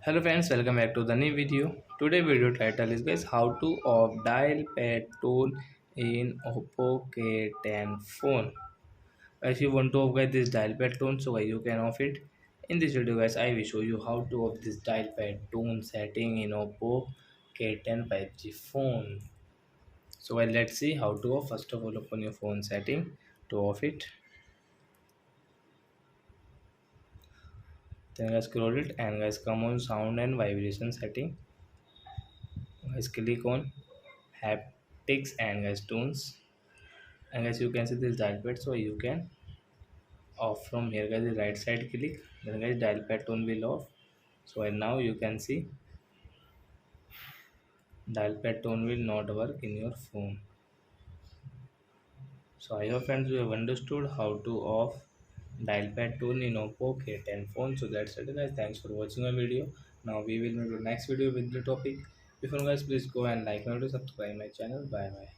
Hello friends, welcome back to the new video. Today video title is guys how to off dial pad tone in oppo K10 phone. If you want to off guys this dial pad tone, so guys you can off it. In this video guys I will show you how to off this dial pad tone setting in oppo K10 5G phone. So guys let's see how to off. First of all, open your phone setting to off it. Then guys scroll it and guys come on sound and vibration setting. Guys click on haptics and guys tones, and guys you can see this dial pad, so you can off from here guys. The right side click, then guys dial pad tone will off. So and now you can see dial pad tone will not work in your phone. So I hope friends you have understood how to off dial pad tone in oppo K10 phone. So that's it guys, thanks for watching our video. Now we will meet the next video with the topic. Before guys, please go and like and subscribe my channel. Bye bye.